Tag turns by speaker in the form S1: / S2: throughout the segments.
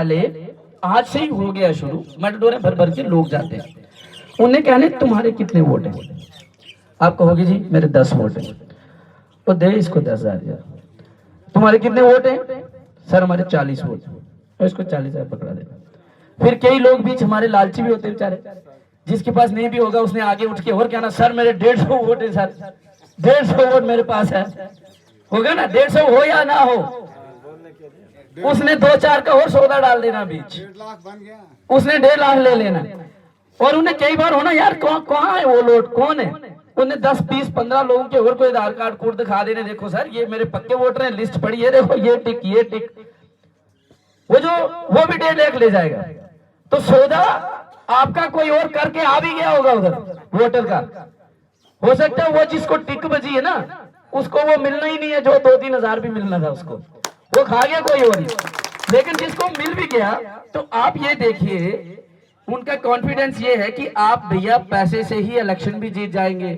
S1: पहले आज से ही हो गया शुरू, मेटाडोरे भर भर के लोग जाते हैं। उन्हें कहने तुम्हारे कितने वोट हैं? आप कहोगे जी मेरे 10 वोट हैं। तो दे इसको 10,000। तुम्हारे कितने वोट हैं? सर हमारे 40 वोट। तो इसको 40,000 पकड़ा देना। फिर कई लोग बीच हमारे लालची भी होते हैं बेचारे, जिसके पास नहीं भी होगा उसने आगे उठ के और कहना सर मेरे 150 वोट है, सर 150 वोट मेरे पास है। होगा ना, 150 हो या ना हो, उसने 2-4 का और सौदा डाल देना बीच,
S2: 1.5 लाख बन गया,
S1: उसने 1.5 लाख ले लेना। और उन्हें कई बार होना यार कहाँ है वो लोग, कौन है? उन्हें 10, 20, 15 लोगों के और कोई आधार कार्ड कोड दिखा देने, देखो सर ये मेरे पक्के वोटर हैं, लिस्ट पड़ी है, देखो ये टिक ये टिक। वो भी 1.5 लाख ले जाएगा। तो सौदा आपका कोई और करके आ भी गया होगा उधर वोटर का। हो सकता है वो जिसको टिक बजी है ना उसको वो मिलना ही नहीं है, जो 2-3 हजार भी मिलना था उसको, वो खा गया कोई और ही। लेकिन जिसको मिल भी गया तो आप ये देखिए उनका कॉन्फिडेंस ये है कि आप भैया पैसे से ही इलेक्शन भी जीत जाएंगे,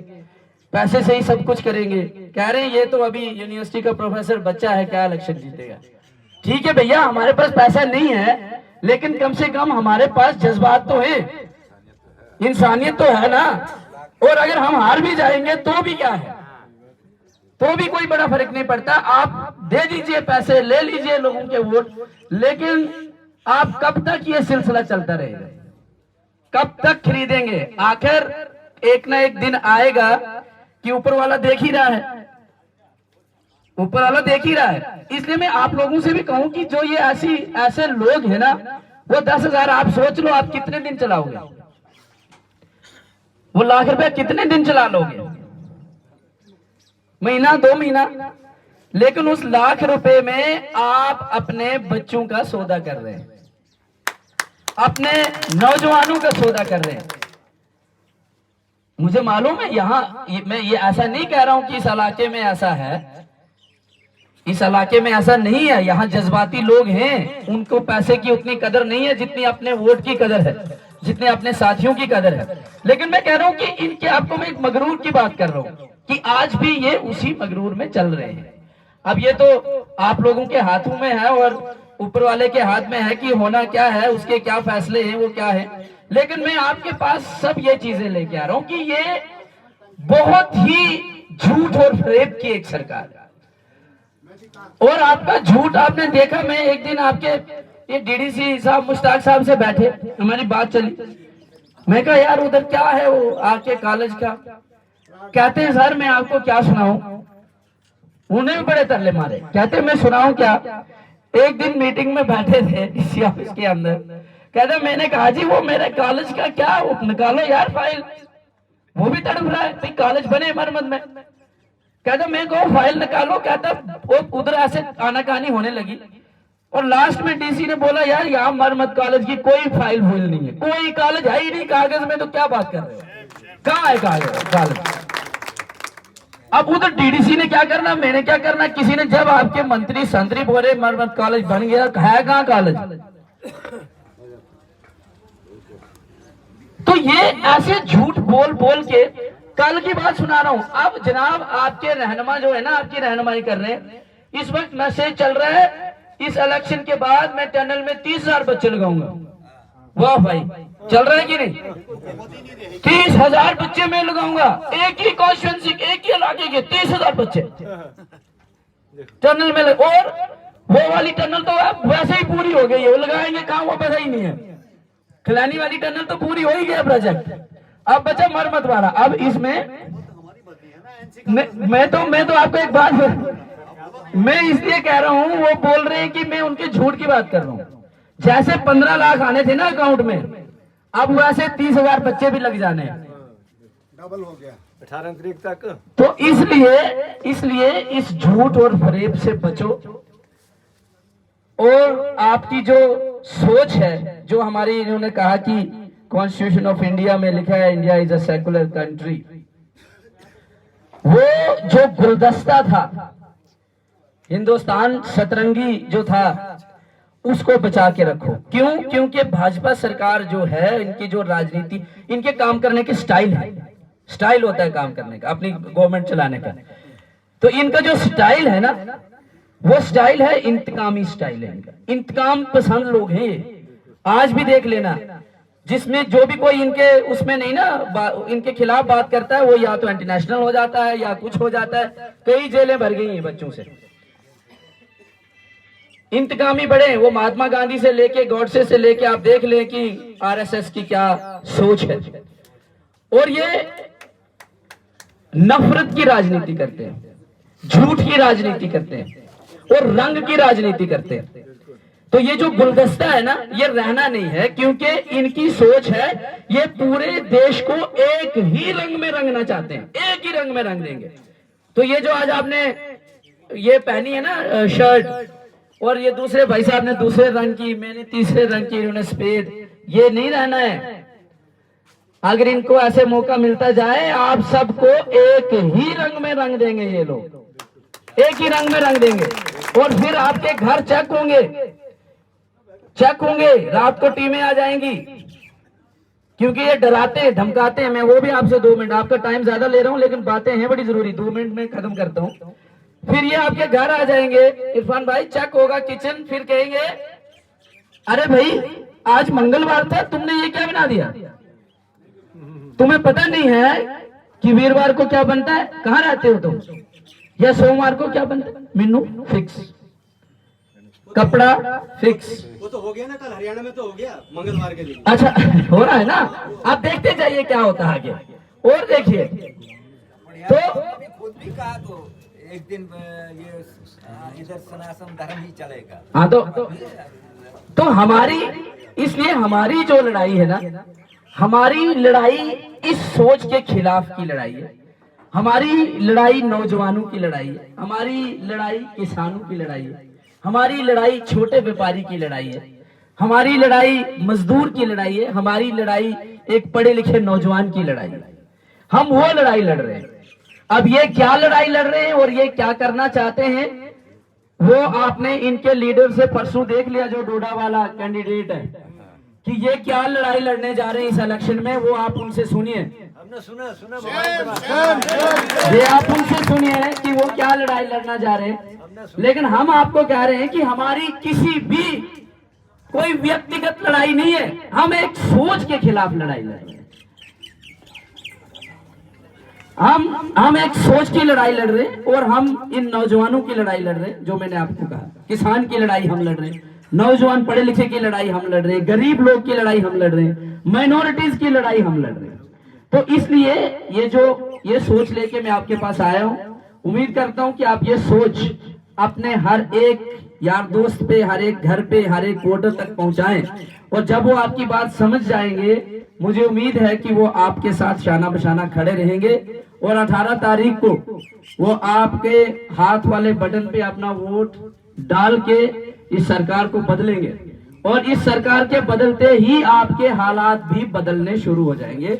S1: पैसे से ही सब कुछ करेंगे। कह रहे हैं ये तो अभी यूनिवर्सिटी का प्रोफेसर बच्चा है, क्या इलेक्शन जीतेगा? ठीक है भैया, हमारे पास पैसा नहीं है लेकिन कम से कम हमारे पास जज्बात तो है, इंसानियत तो है ना। और अगर हम हार भी जाएंगे तो भी क्या है, तो भी कोई बड़ा फर्क नहीं पड़ता। आप दे दीजिए पैसे, ले लीजिए लोगों के वोट, लेकिन आप कब तक ये सिलसिला चलता रहेगा? कब तक खरीदेंगे? आखिर एक ना एक दिन आएगा कि ऊपर वाला देख ही रहा है, ऊपर वाला देख ही रहा है। इसलिए मैं आप लोगों से भी कहूं कि जो ये ऐसे लोग हैं ना, वो 10,000 आप सोच लो आप कितने दिन चलाओगे? वो लाख रुपया कितने दिन चला लोगे? महीना, 2 महीना? लेकिन उस लाख रुपए में आप अपने बच्चों का सौदा कर रहे हैं, अपने नौजवानों का सौदा कर रहे हैं। मुझे मालूम है मैं ये ऐसा नहीं कह रहा हूं कि इस इलाके में ऐसा है, इस इलाके में ऐसा नहीं है। यहाँ जज्बाती लोग हैं, उनको पैसे की उतनी कदर नहीं है जितनी अपने वोट की कदर है, जितने अपने साथियों की कदर है। लेकिन मैं कह रहा हूं कि इनके, आपको मैं एक मगरूर की बात कर रहा हूं कि आज भी ये उसी मगरूर में चल रहे हैं। अब ये तो आप लोगों के हाथों में है और ऊपर वाले के हाथ में है कि होना क्या है, उसके क्या फैसले हैं, वो क्या है। लेकिन मैं आपके पास सब ये चीजें लेके आ रहा हूं कि ये बहुत ही झूठ और फरेब की एक सरकार है। और आपका झूठ आपने देखा, मैं एक दिन आपके ये डीडीसी साहब मुश्ताक साहब से बैठे, हमारी बात चली। मैं कहा यार उधर क्या है वो आके कॉलेज का? कहते हैं सर मैं आपको क्या सुनाऊं। उन्हें भी बड़े तरले मारे, कहते मैं सुनाऊं क्या? एक दिन मीटिंग में बैठे थे इसी ऑफिस के अंदर, कहते मैंने कहा जी वो मेरे कॉलेज का क्या निकालो यार फाइल, वो भी तड़प रहा है कॉलेज बने मरमत में। कहता मैं कहूँ फाइल निकालो, कहता वो उधर ऐसे आनाकानी होने लगी। और लास्ट में डीसी ने बोला यार यहाँ मरमत कॉलेज की कोई फाइल भूल नहीं है, कोई कॉलेज है ही नहीं कागज में, तो क्या बात कर रहे हो, कहाँ है कॉलेज? अब उधर डीडीसी ने क्या करना, मैंने क्या करना, किसी ने जब आपके मंत्री संतरी बोले मरमत कॉलेज बन गया, है कहाँ कॉलेज? तो ये ऐसे झूठ बोल बोल के, कल की बात सुना रहा हूं। अब जनाब आपके रहनुमा जो है ना, आपकी रहनुमाई कर रहे हैं, इस वक्त मैसेज चल रहा है इस इलेक्शन के बाद मैं टनल में 30,000 बच्चे लगाऊंगा। वाह भाई, चल रहा है कि नहीं? 30,000 बच्चे मैं लगाऊंगा, एक ही कॉन्स्टिट्यूएंसी, एक ही इलाके के 30,000 बच्चे टनल में और वो वाली टनल तो अब वैसे ही पूरी हो गई है, वो लगाएंगे कहां, वो पैसा ही नहीं है। खिलानी वाली टनल तो पूरी हो ही गया प्रोजेक्ट, अब बचा मरमत वाला। अब इसमें मैं तो आपको एक बात, मैं इसलिए कह रहा हूं, वो बोल रहे हैं कि मैं उनके झूठ की बात कर रहा हूं। जैसे 15 लाख आने थे ना अकाउंट में, अब वैसे 30,000 बच्चे भी लग जाने,
S2: डबल हो गया
S3: 18 तारीख तक।
S1: तो इसलिए इस झूठ और फरेब से बचो। और आपकी जो सोच है, जो हमारी इन्होंने कहा कि कॉन्स्टिट्यूशन ऑफ इंडिया में लिखा है India is a secular country, वो जो गुलदस्ता था हिंदुस्तान सतरंगी जो था, उसको बचा के रखो। क्यों? क्योंकि भाजपा सरकार जो है, इनकी जो राजनीति, इनके काम करने के स्टाइल है, स्टाइल होता है काम करने का, अपनी गवर्नमेंट चलाने का। तो इनका जो स्टाइल है ना, वो स्टाइल है इंतकामी स्टाइल है इनका, इंतकाम पसंद लोग हैं ये। आज भी देख लेना, जिसमें जो भी कोई इनके उसमें नहीं ना इनके खिलाफ बात करता है, वो या तो इंटरनेशनल हो जाता है या कुछ हो जाता है। कई जेलें भर गई हैं बच्चों से। इंतकामी बड़े हैं, वो महात्मा गांधी से लेके गॉडसे से लेके आप देख लें कि आरएसएस की क्या सोच है। और ये नफरत की राजनीति करते हैं, झूठ की राजनीति करते हैं और रंग की राजनीति करते हैं। तो ये जो गुलदस्ता है ना, ये रहना नहीं है, क्योंकि इनकी सोच है ये पूरे देश को एक ही रंग में रंगना चाहते हैं, एक ही रंग में रंग देंगे। तो ये जो आज आपने ये पहनी है ना शर्ट, और ये दूसरे भाई साहब ने दूसरे रंग की, मैंने तीसरे रंग की, इन्होंने सफेद, ये नहीं रहना है। अगर इनको ऐसे मौका मिलता जाए, आप सबको एक ही रंग में रंग देंगे, ये लोग एक ही रंग में रंग देंगे। और फिर आपके घर चेक होंगे, रात को टीमें आ जाएंगी, क्योंकि ये डराते हैं धमकाते हैं। मैं वो भी आपसे 2 मिनट, आपका टाइम ज्यादा ले रहा हूं, लेकिन बातें हैं बड़ी जरूरी, 2 मिनट में खत्म करता हूं। फिर ये आपके घर आ जाएंगे, इरफान भाई चेक होगा किचन, फिर कहेंगे अरे भाई आज मंगलवार था, तुमने ये क्या बना दिया? तुम्हें पता नहीं है कि वीरवार को क्या बनता है? कहाँ रहते हो तुम? या सोमवार को क्या बनता है? मेनू फिक्स, कपड़ा फिक्स।
S3: वो तो हो गया ना, कल हरियाणा में तो हो गया मंगलवार के दिन।
S1: अच्छा हो रहा है ना, आप देखते जाइए क्या होता है आगे। और देखिए तो
S4: खुद भी कहा तो एक दिन ये इधर सनातन धर्म ही चलेगा।
S1: हाँ तो हमारी, इसलिए हमारी जो लड़ाई है ना, हमारी लड़ाई इस सोच के खिलाफ की लड़ाई है। हमारी लड़ाई नौजवानों की लड़ाई है, हमारी लड़ाई किसानों की लड़ाई है, हमारी लड़ाई छोटे व्यापारी की लड़ाई है, हमारी लड़ाई मजदूर की लड़ाई है, हमारी लड़ाई एक पढ़े लिखे नौजवान की लड़ाई है। हम वो लड़ाई लड़ रहे हैं। अब ये क्या लड़ाई लड़ रहे हैं और ये क्या करना चाहते हैं, वो आपने इनके लीडर से परसों देख लिया, जो डोडा वाला कैंडिडेट है, कि ये क्या लड़ाई लड़ने जा रहे हैं इस इलेक्शन में। वो आप उनसे सुनिए,
S3: हमने सुना
S1: ये आप उनसे सुनिए कि वो क्या लड़ाई लड़ना जा रहे हैं। लेकिन हम आपको कह रहे हैं कि हमारी किसी भी कोई व्यक्तिगत लड़ाई नहीं है, हम एक सोच के खिलाफ लड़ाई लड़ रहे हैं। हम एक सोच की लड़ाई लड़ रहे हैं, और हम इन नौजवानों की लड़ाई लड़ रहे हैं। जो मैंने आपको कहा, किसान की लड़ाई हम लड़ रहे हैं, नौजवान पढ़े लिखे की लड़ाई हम लड़ रहे हैं, गरीब लोग की लड़ाई हम लड़ रहे हैं, माइनॉरिटीज की लड़ाई हम लड़ रहे हैं। तो इसलिए ये सोच लेके मैं आपके पास आया हूं। उम्मीद करता हूं कि आप ये सोच अपने हर एक यार दोस्त पे, हर एक घर पे, हर एक वोटर तक पहुंचाएं। और जब वो आपकी बात समझ जाएंगे, मुझे उम्मीद है कि वो आपके साथ शाना बशाना खड़े रहेंगे, और 18 तारीख को वो आपके हाथ वाले बटन पे अपना वोट डाल के इस सरकार को बदलेंगे। और इस सरकार के बदलते ही आपके हालात भी बदलने शुरू हो जाएंगे।